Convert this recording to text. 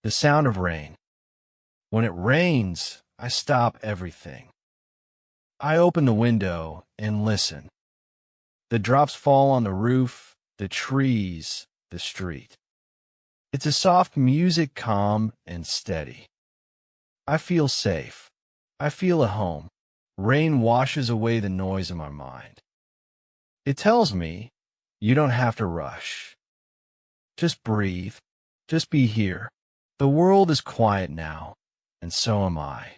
The sound of rain. When it rains, I stop everything. I open the window and listen. The drops fall on the roof, the trees, the street. It's a soft music, calm and steady. I feel safe. I feel at home. Rain washes away the noise in my mind. It tells me, you don't have to rush. Just breathe. Just be here. The world is quiet now, and so am I.